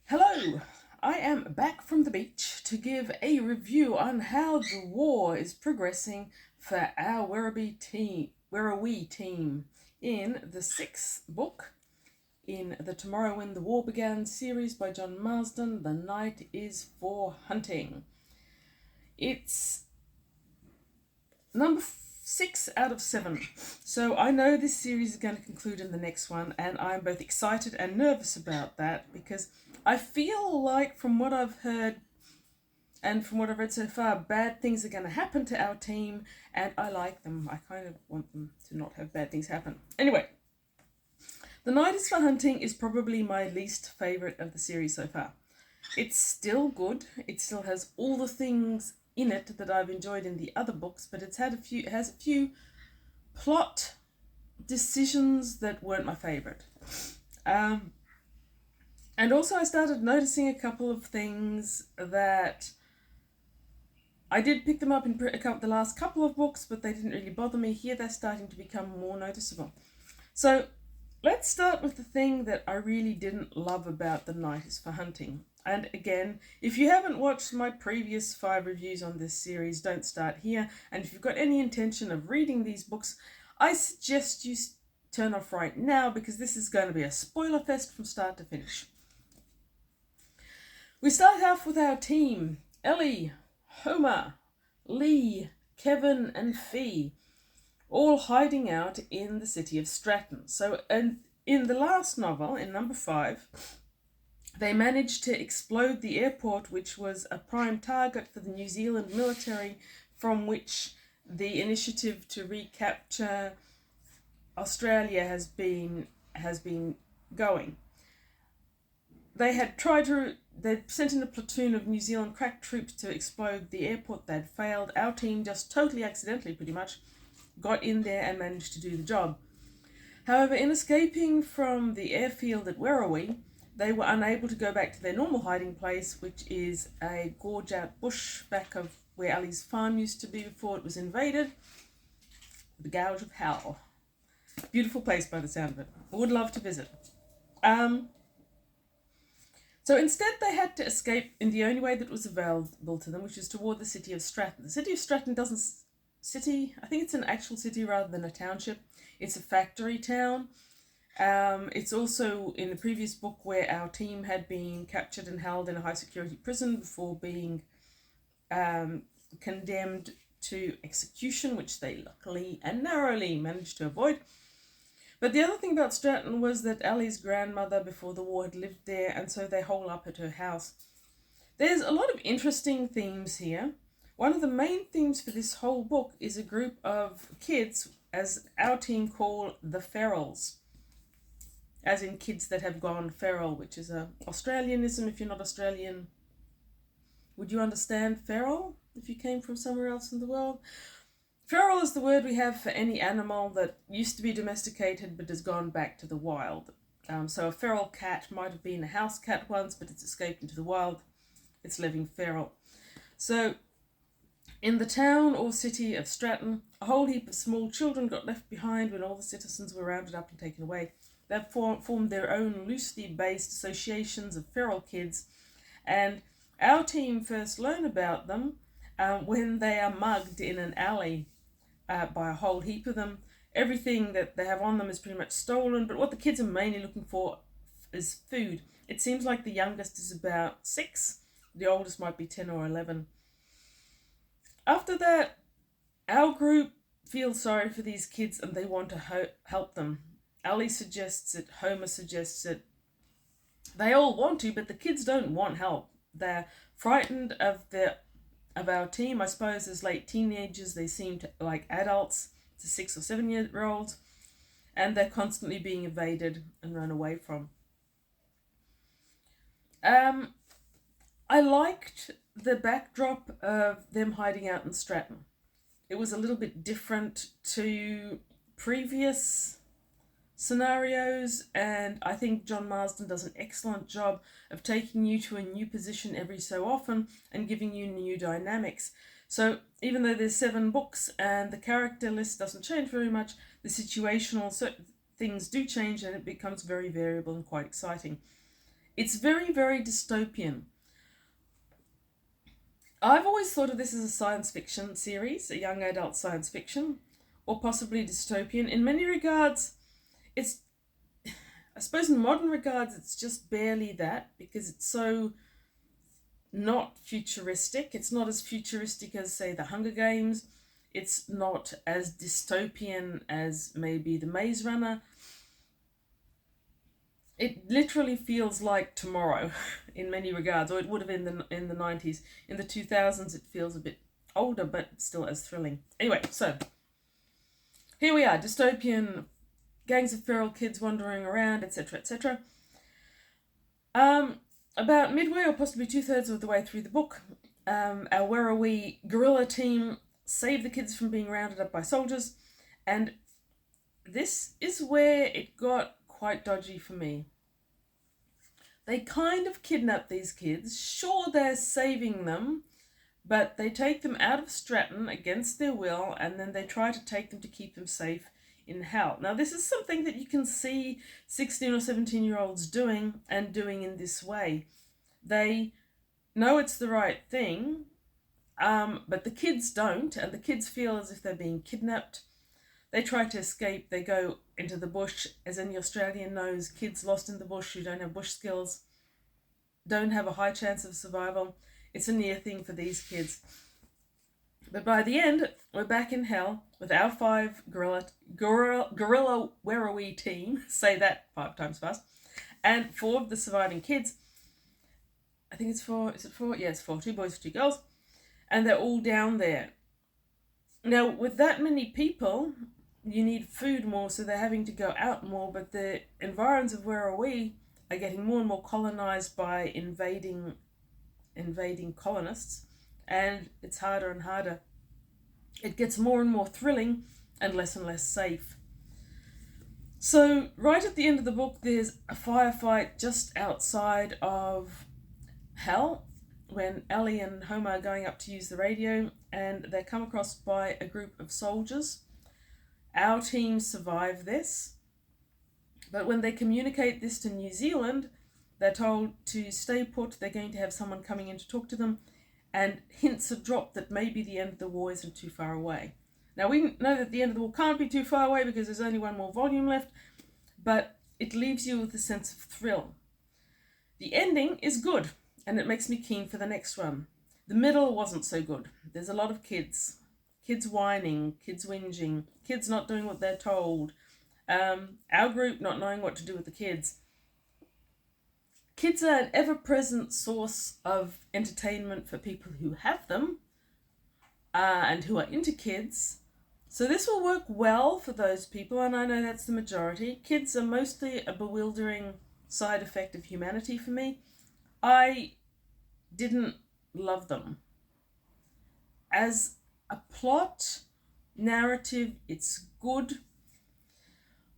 Hello, I am back from the beach to give a review on how the war is progressing for our Werribee team in the sixth book in the Tomorrow When the War Began series by John Marsden. The Night is for Hunting. It's number 6 out of 7. So I know this series is going to conclude in the next one, and I'm both excited and nervous about that because I feel like, from what I've heard and from what I've read so far, bad things are going to happen to our team, and I like them. I kind of want them to not have bad things happen. Anyway, The Night is for Hunting is probably my least favourite of the series so far. It's still good. It still has all the things in it that I've enjoyed in the other books, but it has a few plot decisions that weren't my favourite. And also I started noticing a couple of things that I did pick them up in the last couple of books, but they didn't really bother me. Here they're starting to become more noticeable. So let's start with the thing that I really didn't love about The Night is for Hunting. And again, if you haven't watched my previous 5 reviews on this series, don't start here. And if you've got any intention of reading these books, I suggest you turn off right now, because this is going to be a spoiler fest from start to finish. We start off with our team: Ellie, Homer, Lee, Kevin, and Fee, all hiding out in the city of Stratton. So, and in the last novel, in number 5, they managed to explode the airport, which was a prime target for the New Zealand military, from which the initiative to recapture Australia has been going. They'd sent in a platoon of New Zealand crack troops to explode the airport. They'd failed. Our team, just totally accidentally pretty much, got in there and managed to do the job. However, in escaping from the airfield at Werribee, they were unable to go back to their normal hiding place, which is a gorge-out bush back of where Ellie's farm used to be before it was invaded. The Gouge of Hell. Beautiful place by the sound of it. I would love to visit. So instead they had to escape in the only way that was available to them, which is toward the city of Stratton. The city of Stratton I think it's an actual city rather than a township. It's a factory town. It's also in the previous book where our team had been captured and held in a high security prison before being condemned to execution, which they luckily and narrowly managed to avoid. But the other thing about Stratton was that Ellie's grandmother before the war had lived there, and so they hole up at her house. There's a lot of interesting themes here. One of the main themes for this whole book is a group of kids, as our team call the ferals, as in kids that have gone feral, which is a Australianism. If you're not Australian, would you understand feral if you came from somewhere else in the world? Feral is the word we have for any animal that used to be domesticated but has gone back to the wild. So a feral cat might have been a house cat once, but it's escaped into the wild. It's living feral. So in the town or city of Stratton, a whole heap of small children got left behind when all the citizens were rounded up and taken away. They've formed their own loosely based associations of feral kids, and our team first learn about them when they are mugged in an alley by a whole heap of them. Everything that they have on them is pretty much stolen, but what the kids are mainly looking for is food. It seems like the youngest is about 6, the oldest might be 10 or 11. After that, our group feels sorry for these kids and they want to help them. Ali suggests it, Homer suggests it. They all want to, but the kids don't want help. They're frightened of our team. I suppose as late teenagers they seem like adults to 6 or 7-year-olds, and they're constantly being evaded and run away from. I liked the backdrop of them hiding out in Stratton. It was a little bit different to previous scenarios, and I think John Marsden does an excellent job of taking you to a new position every so often and giving you new dynamics. So even though there's 7 books and the character list doesn't change very much, the situational things do change and it becomes very variable and quite exciting. It's very, very dystopian. I've always thought of this as a science fiction series, a young adult science fiction, or possibly dystopian. In many regards, it's, I suppose in modern regards, it's just barely that, because it's so not futuristic. It's not as futuristic as, say, the Hunger Games. It's not as dystopian as maybe the Maze Runner. It literally feels like tomorrow in many regards, or it would have in the 90s. In the 2000s, it feels a bit older, but still as thrilling. Anyway, so here we are, dystopian, gangs of feral kids wandering around, etc., etc. About midway, or possibly 2/3 of the way through the book, our Werrowee guerrilla team save the kids from being rounded up by soldiers, and this is where it got quite dodgy for me. They kind of kidnap these kids. Sure, they're saving them, but they take them out of Stratton against their will, and then they try to take them to keep them safe in hell. Now, this is something that you can see 16 or 17-year-olds doing, and doing in this way. They know it's the right thing, but the kids don't, and the kids feel as if they're being kidnapped. They try to escape. They go into the bush. As any Australian knows, kids lost in the bush who don't have bush skills don't have a high chance of survival. It's a near thing for these kids. But by the end, we're back in hell with our 5 guerrilla Werrowee team, say that 5 times fast, and 4 of the surviving kids. I think it's 4, is it 4? Yeah, it's 4, 2 boys, 2 girls. And they're all down there. Now, with that many people, you need food more, so they're having to go out more, but the environs of Werrowee are getting more and more colonized by invading colonists, and it's harder and harder. It gets more and more thrilling and less safe. So right at the end of the book, there's a firefight just outside of hell when Ellie and Homer are going up to use the radio, and they're come across by a group of soldiers. Our team survive this, but when they communicate this to New Zealand, they're told to stay put. They're going to have someone coming in to talk to them, and hints are dropped that maybe the end of the war isn't too far away. Now, we know that the end of the war can't be too far away because there's only one more volume left, but it leaves you with a sense of thrill. The ending is good, and it makes me keen for the next one. The middle wasn't so good. There's a lot of kids whining, kids whinging, kids not doing what they're told, our group not knowing what to do with the kids. Kids are an ever-present source of entertainment for people who have them, and who are into kids. So this will work well for those people, and I know that's the majority. Kids are mostly a bewildering side effect of humanity for me. I didn't love them. As a plot, narrative, it's good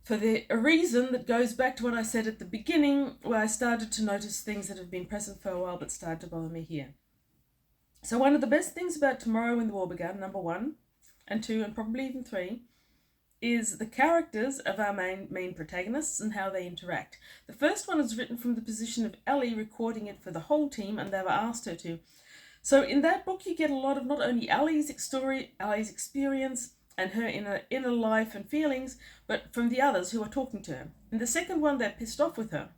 for a reason that goes back to what I said at the beginning, where I started to notice things that have been present for a while but started to bother me here. So one of the best things about Tomorrow When the War Began, number 1 and 2 and probably even 3, is the characters of our main protagonists and how they interact. The first one is written from the position of Ellie recording it for the whole team, and they were asked her to. So in that book you get a lot of not only Ellie's experience and her inner life and feelings, but from the others who are talking to her. In the second one, they're pissed off with her,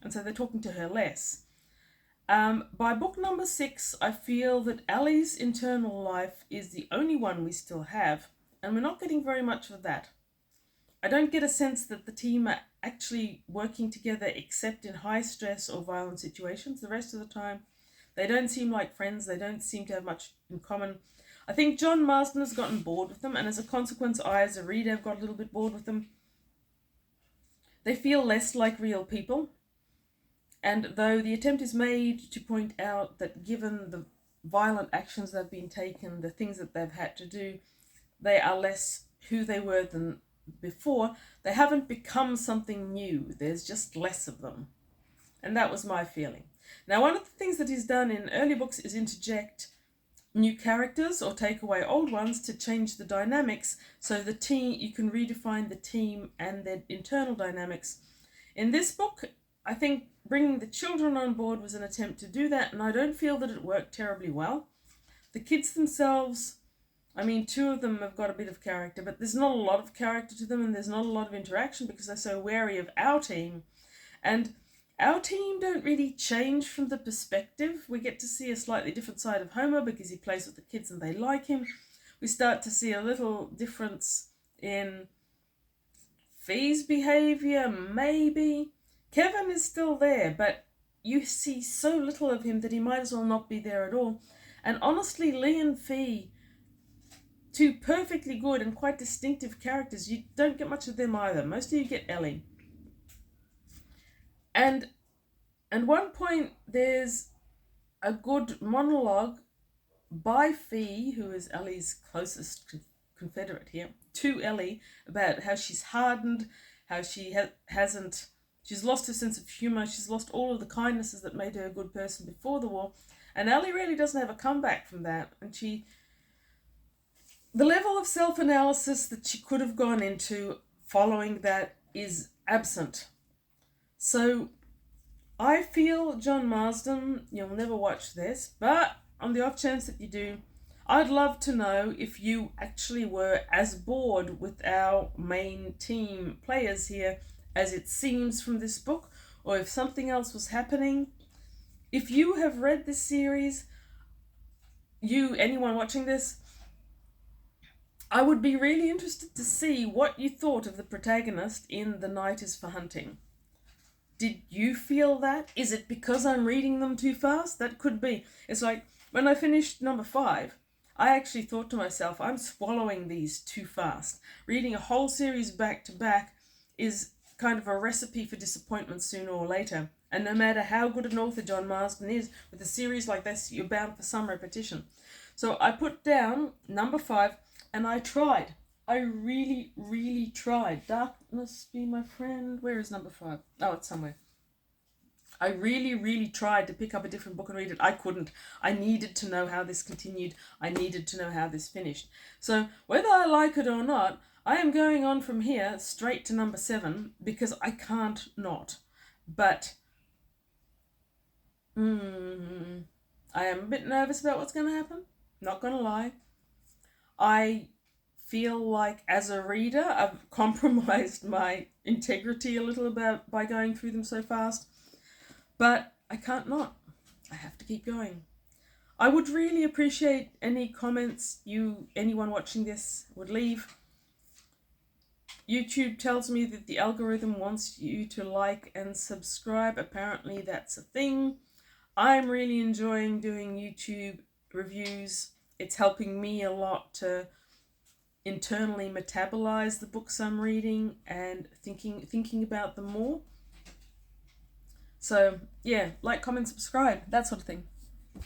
and so they're talking to her less. By book number 6, I feel that Ellie's internal life is the only one we still have, and we're not getting very much of that. I don't get a sense that the team are actually working together except in high stress or violent situations. The rest of the time, they don't seem like friends. They don't seem to have much in common. I think John Marsden has gotten bored with them, and as a consequence, I, as a reader, have got a little bit bored with them. They feel less like real people, and though the attempt is made to point out that given the violent actions that have been taken, the things that they've had to do, they are less who they were than before. They haven't become something new. There's just less of them. And that was my feeling. Now, one of the things that he's done in early books is interject new characters or take away old ones to change the dynamics, so the team, you can redefine the team and their internal dynamics. In this book, I think bringing the children on board was an attempt to do that, and I don't feel that it worked terribly well. The kids themselves, I mean, two of them have got a bit of character, but there's not a lot of character to them, and there's not a lot of interaction because they're so wary of our team. And our team don't really change from the perspective. We get to see a slightly different side of Homer because he plays with the kids and they like him. We start to see a little difference in Fee's behaviour, maybe. Kevin is still there, but you see so little of him that he might as well not be there at all. And honestly, Lee and Fee, two perfectly good and quite distinctive characters, you don't get much of them either. Mostly you get Ellie. And at one point, there's a good monologue by Fee, who is Ellie's closest confederate here, to Ellie about how she's hardened, how she she's lost her sense of humour, she's lost all of the kindnesses that made her a good person before the war. And Ellie really doesn't have a comeback from that. And the level of self-analysis that she could have gone into following that is absent. So I feel, John Marsden, you'll never watch this, but on the off chance that you do, I'd love to know if you actually were as bored with our main team players here as it seems from this book, or if something else was happening. If you have read this series, anyone watching this, I would be really interested to see what you thought of the protagonist in The Night is for Hunting. Did you feel that? Is it because I'm reading them too fast? That could be. It's like, when I finished number 5, I actually thought to myself, I'm swallowing these too fast. Reading a whole series back to back is kind of a recipe for disappointment sooner or later. And no matter how good an author John Marsden is, with a series like this, you're bound for some repetition. So I put down number 5, and I tried. I really, really tried. Darkness be my friend. Where is number 5? Oh, it's somewhere. I really, really tried to pick up a different book and read it. I couldn't. I needed to know how this continued. I needed to know how this finished. So whether I like it or not, I am going on from here straight to number 7 because I can't not. But I am a bit nervous about what's going to happen. Not going to lie. I feel like as a reader I've compromised my integrity a little bit by going through them so fast, but I can't not. I have to keep going. I would really appreciate any comments anyone watching this would leave. YouTube tells me that the algorithm wants you to like and subscribe. Apparently that's a thing. I'm really enjoying doing YouTube reviews. It's helping me a lot to internally metabolize the books I'm reading and thinking about them more. So yeah, like, comment, subscribe, that sort of thing.